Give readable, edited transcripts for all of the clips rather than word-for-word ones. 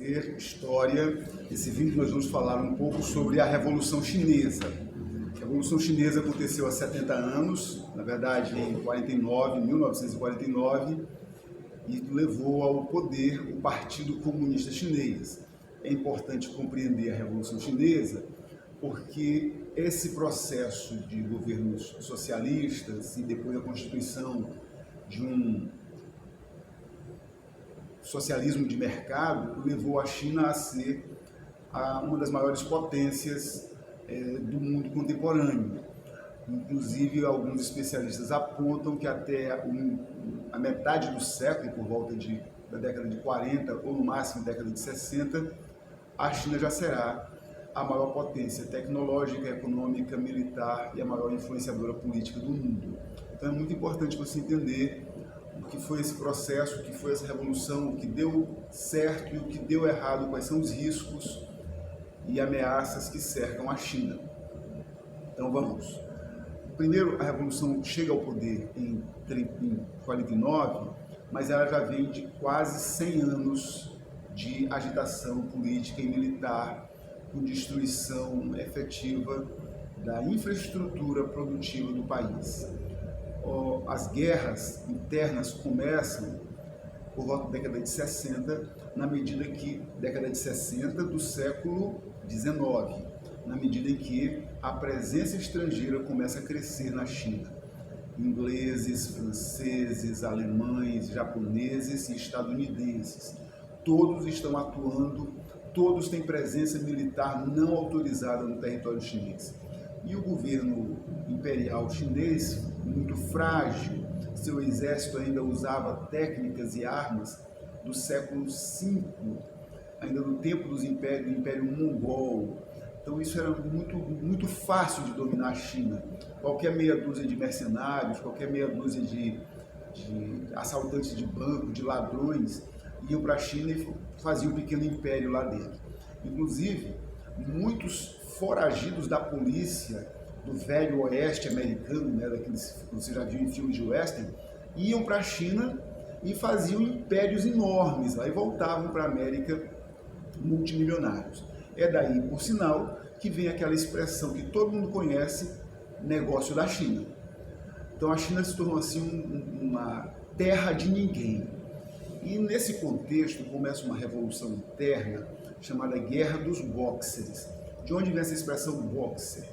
fazer história. Nesse vídeo nós vamos falar um pouco sobre a Revolução Chinesa. A Revolução Chinesa aconteceu há 70 anos, na verdade em 1949, e levou ao poder o Partido Comunista Chinês. É importante compreender a Revolução Chinesa porque esse processo de governos socialistas e depois a constituição de um socialismo de mercado levou a China a ser uma das maiores potências do mundo contemporâneo. Inclusive, alguns especialistas apontam que até a metade do século, por volta da década de 40 ou no máximo década de 60, a China já será a maior potência tecnológica, econômica, militar e a maior influenciadora política do mundo. Então é muito importante você entender o que foi esse processo, o que foi essa revolução, o que deu certo e o que deu errado, quais são os riscos e ameaças que cercam a China. Então vamos. Primeiro, a revolução chega ao poder em 49, mas ela já vem de quase 100 anos de agitação política e militar, com destruição efetiva da infraestrutura produtiva do país. As guerras internas começam por volta da década de 60, na medida que, década de 60 do século XIX, na medida em que a presença estrangeira começa a crescer na China. Ingleses, franceses, alemães, japoneses e estadunidenses. Todos estão atuando, todos têm presença militar não autorizada no território chinês. E o governo imperial chinês, muito frágil, seu exército ainda usava técnicas e armas do século V, ainda no tempo do Império Mongol. Então isso era muito fácil de dominar a China. Qualquer meia dúzia de mercenários, qualquer meia dúzia de assaltantes de banco, de ladrões, iam para a China e faziam um pequeno império lá dentro. Inclusive, muitos foragidos da polícia do velho oeste americano, né, daqueles que você já viu em filmes de western, iam para a China e faziam impérios enormes lá e voltavam para a América multimilionários. É daí, por sinal, que vem aquela expressão que todo mundo conhece, negócio da China. Então a China se tornou assim uma terra de ninguém. E nesse contexto começa uma revolução interna chamada Guerra dos Boxers. De onde vem essa expressão boxer?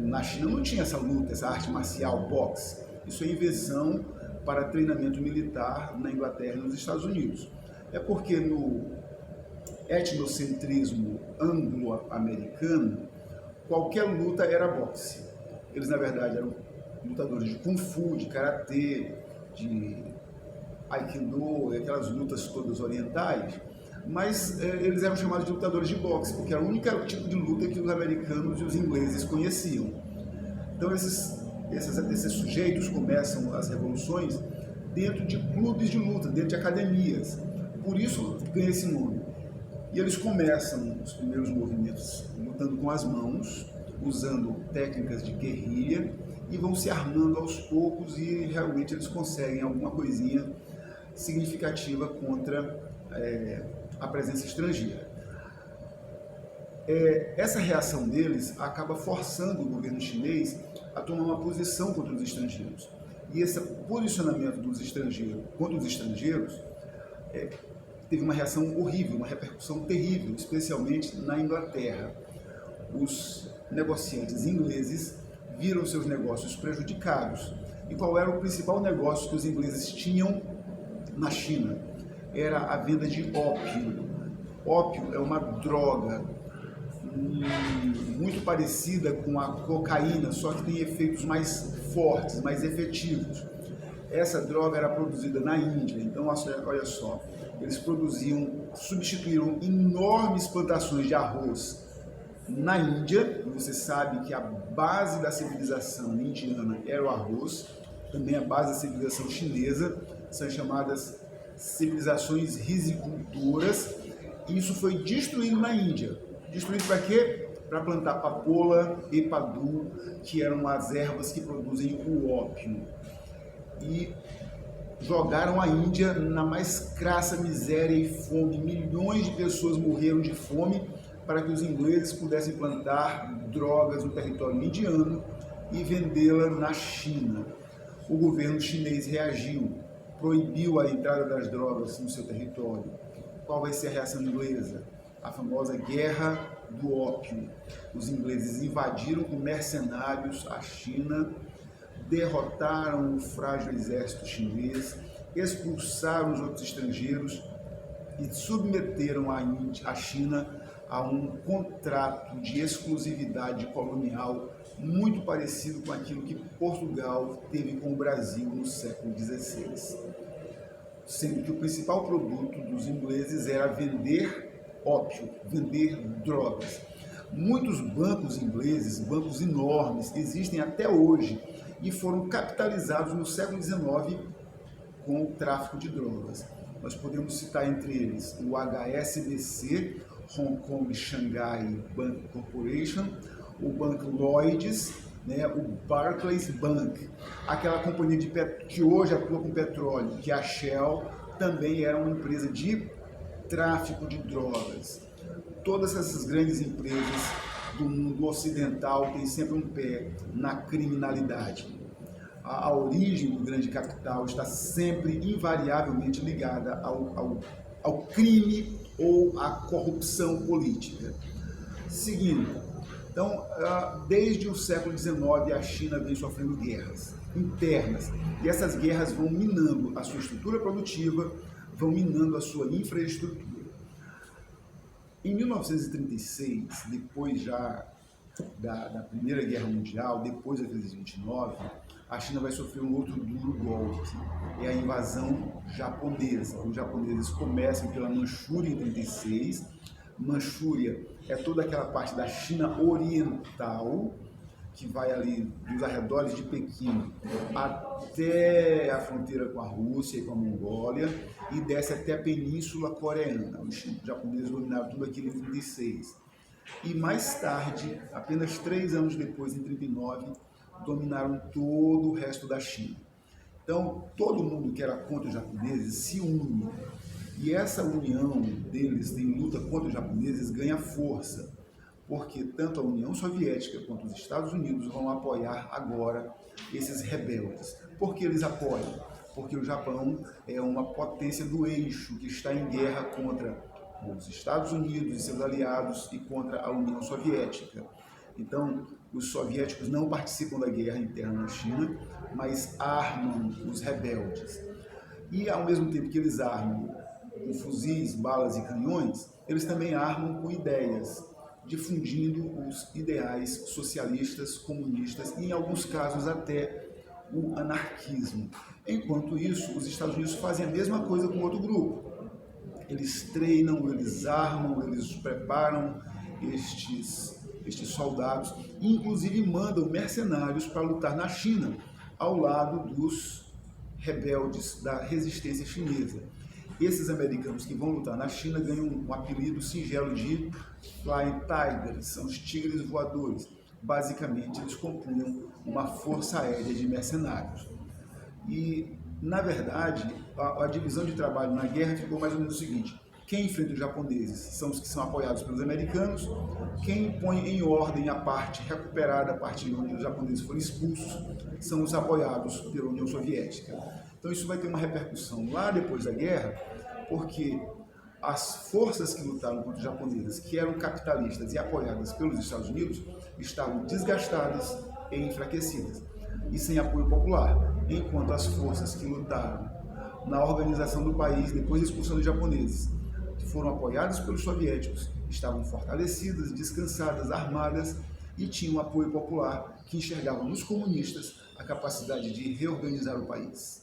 Na China não tinha essa luta, essa arte marcial boxe. Isso é invenção para treinamento militar na Inglaterra e nos Estados Unidos. É porque no etnocentrismo anglo-americano, qualquer luta era boxe. Eles, na verdade, eram lutadores de Kung Fu, de Karatê, de Aikido, aquelas lutas todas orientais, mas eles eram chamados de lutadores de boxe, porque era o único tipo de luta que os americanos e os ingleses conheciam. Então esses sujeitos começam as revoluções dentro de clubes de luta, dentro de academias. Por isso ganha esse nome. E eles começam os primeiros movimentos lutando com as mãos, usando técnicas de guerrilha, e vão se armando aos poucos e realmente eles conseguem alguma coisinha significativa contra a presença estrangeira. Essa reação deles acaba forçando o governo chinês a tomar uma posição contra os estrangeiros. E esse posicionamento dos estrangeiros contra os estrangeiros teve uma reação horrível, uma repercussão terrível, especialmente na Inglaterra. Os negociantes ingleses viram seus negócios prejudicados. E qual era o principal negócio que os ingleses tinham na China? Era a venda de ópio. Ópio é uma droga muito parecida com a cocaína, só que tem efeitos mais fortes, mais efetivos. Essa droga era produzida na Índia, então olha só, eles substituíram enormes plantações de arroz na Índia. Você sabe que a base da civilização indiana era o arroz, também a base da civilização chinesa, são chamadas civilizações risicultoras, e isso foi destruído na Índia. Destruído para quê? Para plantar papoula e padu, que eram as ervas que produzem o ópio. E jogaram a Índia na mais crassa miséria e fome. Milhões de pessoas morreram de fome para que os ingleses pudessem plantar drogas no território indiano e vendê-la na China. O governo chinês reagiu, proibiu a entrada das drogas no seu território. Qual vai ser a reação inglesa? A famosa Guerra do Ópio. Os ingleses invadiram com mercenários a China, derrotaram o frágil exército chinês, expulsaram os outros estrangeiros e submeteram a China a um contrato de exclusividade colonial muito parecido com aquilo que Portugal teve com o Brasil no século XVI. Sendo que o principal produto dos ingleses era vender ópio, vender drogas. Muitos bancos ingleses, bancos enormes, existem até hoje e foram capitalizados no século XIX com o tráfico de drogas. Nós podemos citar entre eles o HSBC, Hong Kong Shanghai Bank Corporation, o Banco Lloyds, o Barclays Bank, aquela companhia que hoje atua com petróleo, que é a Shell, também era uma empresa de tráfico de drogas. Todas essas grandes empresas do mundo ocidental têm sempre um pé na criminalidade. A origem do grande capital está sempre, invariavelmente, ligada ao crime ou à corrupção política. Seguindo, então, desde o século XIX, a China vem sofrendo guerras internas, e essas guerras vão minando a sua estrutura produtiva, vão minando a sua infraestrutura. Em 1936, depois já da Primeira Guerra Mundial, depois da crise de 29, a China vai sofrer um outro duro golpe, é a invasão japonesa. Os japoneses começam pela Manchúria em 36. Manchúria é toda aquela parte da China oriental, que vai ali dos arredores de Pequim até a fronteira com a Rússia e com a Mongólia, e desce até a Península Coreana. Os japoneses dominaram tudo aquilo em 36. E mais tarde, apenas 3 anos depois, em 39, dominaram todo o resto da China. Então, todo mundo que era contra os japoneses se une. E essa união deles em luta contra os japoneses ganha força, porque tanto a União Soviética quanto os Estados Unidos vão apoiar agora esses rebeldes. Por que eles apoiam? Porque o Japão é uma potência do eixo que está em guerra contra os Estados Unidos e seus aliados e contra a União Soviética. Então, os soviéticos não participam da guerra interna na China, mas armam os rebeldes. E, ao mesmo tempo que eles armam com fuzis, balas e canhões, eles também armam com ideias, difundindo os ideais socialistas, comunistas e, em alguns casos, até o anarquismo. Enquanto isso, os Estados Unidos fazem a mesma coisa com outro grupo. Eles treinam, eles armam, eles preparam estes soldados, e inclusive mandam mercenários para lutar na China, ao lado dos rebeldes da resistência chinesa. Esses americanos que vão lutar na China ganham um apelido singelo de Flying Tigers, são os tigres voadores. Basicamente, eles compunham uma força aérea de mercenários. E, na verdade, a divisão de trabalho na guerra ficou mais ou menos o seguinte: quem enfrenta os japoneses são os que são apoiados pelos americanos, quem põe em ordem a parte recuperada, a parte onde os japoneses foram expulsos, são os apoiados pela União Soviética. Então isso vai ter uma repercussão lá depois da guerra, porque as forças que lutaram contra os japoneses, que eram capitalistas e apoiadas pelos Estados Unidos, estavam desgastadas e enfraquecidas, e sem apoio popular, enquanto as forças que lutaram na organização do país depois da expulsão dos japoneses, que foram apoiadas pelos soviéticos, estavam fortalecidas, descansadas, armadas e tinham apoio popular, que enxergavam nos comunistas a capacidade de reorganizar o país.